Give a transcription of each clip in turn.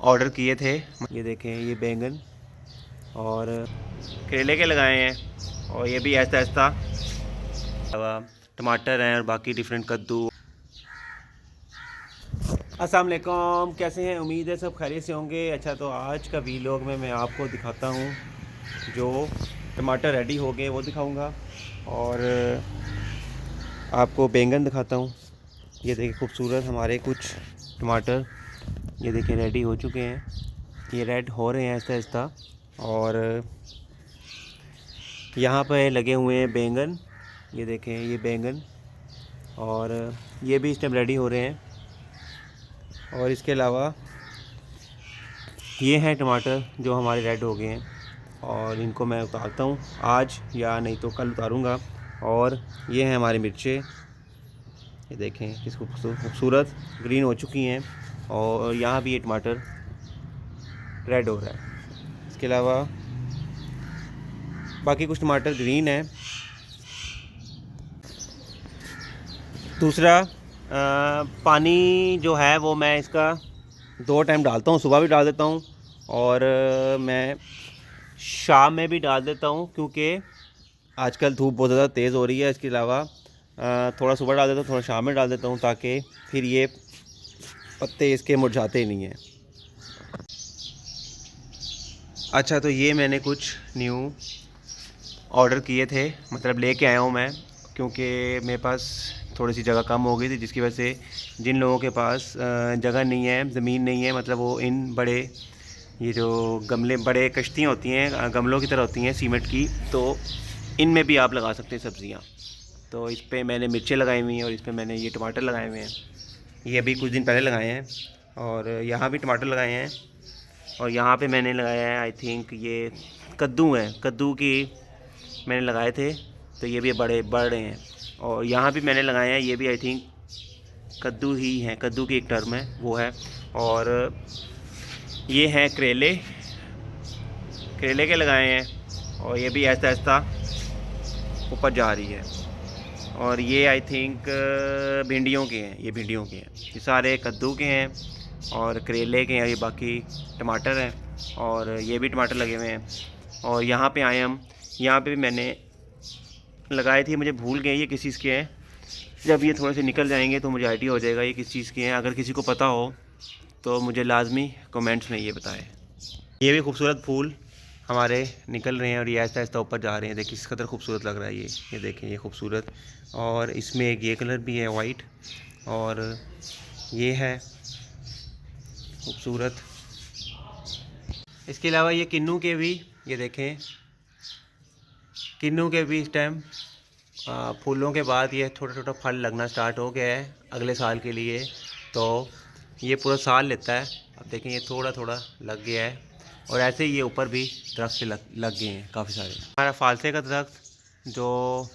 Order किए थे। ये देखें, ये बैंगन और करेले के लगाए हैं, और ये भी ऐसा ऐसा टमाटर हैं और बाकी डिफरेंट कद्दू। अस्सलाम वालेकुम, कैसे हैं? उम्मीद है सब खैरियत से होंगे। अच्छा, तो आज का वीलॉग में मैं आपको दिखाता हूँ, जो टमाटर रेडी हो गए वो दिखाऊंगा, और आपको बैंगन दिखाता हूँ। ये देखिए खूबसूरत हमारे कुछ टमाटर, ये देखिए रेडी हो चुके हैं, ये रेड हो रहे हैं ऐसा ऐसा। और यहाँ पे लगे हुए हैं बैंगन, ये देखें ये बैंगन, और ये भी इस टाइम रेडी हो रहे हैं। और इसके अलावा ये हैं टमाटर जो हमारे रेड हो गए हैं, और इनको मैं उतारता हूँ आज, या नहीं तो कल उतारूँगा। और ये हैं हमारी मिर्चें, ये देखें किस खूबसूरत ग्रीन हो चुकी हैं, और यहाँ भी ये टमाटर रेड हो रहा है। इसके अलावा बाकी कुछ टमाटर ग्रीन है। दूसरा पानी जो है वो मैं इसका 2 टाइम डालता हूँ, सुबह भी डाल देता हूँ और मैं शाम में भी डाल देता हूँ, क्योंकि आजकल धूप बहुत ज़्यादा तेज़ हो रही है। इसके अलावा थोड़ा सुबह डाल देता हूँ, थोड़ा शाम में डाल देता हूँ, ताकि फिर ये पत्ते इसके मुरझाते ही नहीं हैं। अच्छा, तो ये मैंने कुछ न्यू ऑर्डर किए थे, मतलब लेके आया हूँ मैं, क्योंकि मेरे पास थोड़ी सी जगह कम हो गई थी, जिसकी वजह से जिन लोगों के पास जगह नहीं है, ज़मीन नहीं है, मतलब वो इन बड़े ये जो गमले, बड़े कश्तियाँ होती हैं, गमलों की तरह होती हैं सीमेंट की, तो इनमें भी आप लगा सकते हैं सब्ज़ियाँ। तो इस पर मैंने मिर्चें लगाई हुई हैं, और इस पर मैंने ये टमाटर लगाए हुए हैं, ये अभी कुछ दिन पहले लगाए हैं। और यहाँ भी टमाटर लगाए हैं, और यहाँ पे मैंने लगाया है, आई थिंक ये कद्दू हैं, कद्दू की मैंने लगाए थे, तो ये भी बड़े बढ़ रहे हैं। और यहाँ भी मैंने लगाए हैं, ये भी आई थिंक कद्दू ही हैं, कद्दू की एक टर्म है वो है। और ये हैं करेले, करेले के लगाए हैं, और ये भी ऐसा ऐसा ऊपर जा रही है। और ये आई थिंक भिंडियों के हैं, ये भिंडियों के हैं, ये सारे कद्दू के हैं और करेले के हैं, ये बाकी टमाटर हैं, और ये भी टमाटर लगे हुए हैं। और यहाँ पे आए हम, यहाँ पे भी मैंने लगाए थे, मुझे भूल गए ये किस चीज़ के हैं। जब ये थोड़े से निकल जाएंगे तो मुझे आइडिया हो जाएगा ये किस चीज़ के हैं। अगर किसी को पता हो तो मुझे लाजमी कमेंट्स में ये बताएं। ये भी खूबसूरत फूल हमारे निकल रहे हैं, और ये ऐसा ऐसा ऊपर जा रहे हैं। देखिए किस कदर खूबसूरत लग रहा है ये देखें, ये खूबसूरत। और इसमें एक ये कलर भी है वाइट, और ये है खूबसूरत। इसके अलावा ये किन्नू के भी, ये देखें किन्नू के भी इस टाइम फूलों के बाद ये छोटा छोटा फल लगना स्टार्ट हो गया है अगले साल के लिए। तो ये पूरा साल लेता है। अब देखें ये थोड़ा थोड़ा लग गया है, और ऐसे ही ये ऊपर भी दरख्त से लग गए हैं काफ़ी सारे। हमारा फालसे का दरख्त जो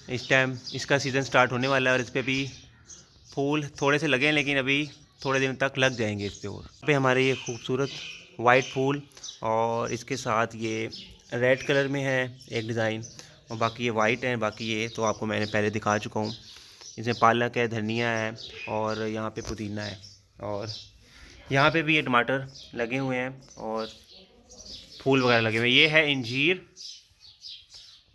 इस टाइम इसका सीज़न स्टार्ट होने वाला है, और इस पर भी फूल थोड़े से लगे हैं, लेकिन अभी थोड़े दिन तक लग जाएंगे इस पर। और यहाँ पे हमारे ये खूबसूरत वाइट फूल, और इसके साथ ये रेड कलर में है एक डिज़ाइन, और बाकी ये वाइट है। बाकी ये तो आपको मैंने पहले दिखा चुका हूँ। इसमें पालक है, धनिया है, और यहाँ पे पुदीना है, और यहाँ पे भी ये टमाटर लगे हुए हैं, और फूल वगैरह लगे हुए हैं। ये है इंजीर,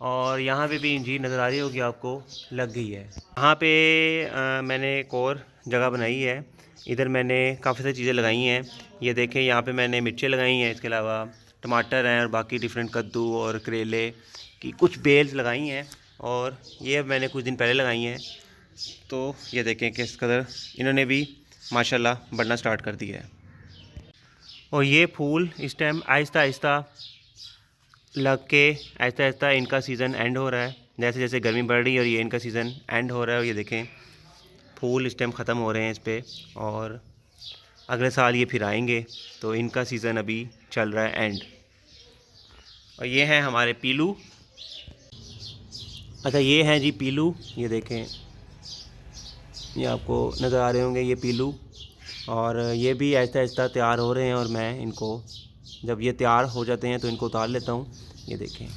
और यहाँ पे भी इंजीर नज़र आ रही होगी आपको, लग गई है। यहाँ पे मैंने एक और जगह बनाई है, इधर मैंने काफ़ी सारी चीज़ें लगाई हैं। ये देखें, यहाँ पे मैंने मिर्चें लगाई हैं, इसके अलावा टमाटर हैं, और बाकी डिफरेंट कद्दू और करेले की कुछ बेल्स लगाई हैं, और ये मैंने कुछ दिन पहले लगाई हैं। तो ये देखें किस कदर इन्होंने भी माशाल्लाह बढ़ना स्टार्ट कर दिया है। और ये फूल इस टाइम आहिस्ता आहिस्ता लग के आहिस्ता आहिस्ता इनका सीज़न एंड हो रहा है। जैसे जैसे गर्मी बढ़ रही है और ये इनका सीज़न एंड हो रहा है। और ये देखें फूल इस टाइम ख़त्म हो रहे हैं इस पर, और अगले साल ये फिर आएंगे, तो इनका सीज़न अभी चल रहा है एंड। और ये हैं हमारे पीलू। अच्छा, ये हैं जी पीलू, ये देखें, ये आपको नज़र आ रहे होंगे ये पीलू। और ये भी आहिस्ता आहिस्ता तैयार हो रहे हैं, और मैं इनको जब ये तैयार हो जाते हैं तो इनको उतार लेता हूँ। ये देखें।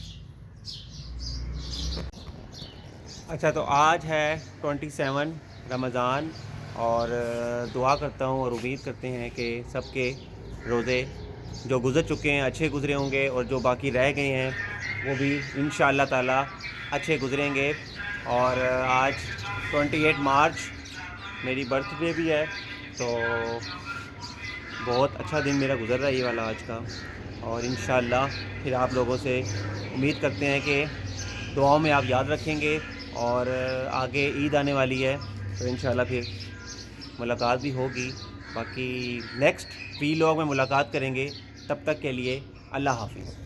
अच्छा, तो आज है 27 रमज़ान, और दुआ करता हूँ और उम्मीद करते हैं कि सबके रोज़े जो गुज़र चुके हैं अच्छे गुज़रे होंगे, और जो बाकी रह गए हैं वो भी इंशाअल्लाह ताला अच्छे गुज़रेंगे। और आज 28 मार्च मेरी बर्थडे भी है, तो बहुत अच्छा दिन मेरा गुज़र रहा है ये वाला आज का। और इंशाअल्लाह फिर आप लोगों से उम्मीद करते हैं कि दुआओं में आप याद रखेंगे, और आगे ईद आने वाली है तो इंशाअल्लाह फिर मुलाकात भी होगी। बाकी नेक्स्ट वीलॉग में मुलाकात करेंगे, तब तक के लिए अल्लाह हाफ़िज़।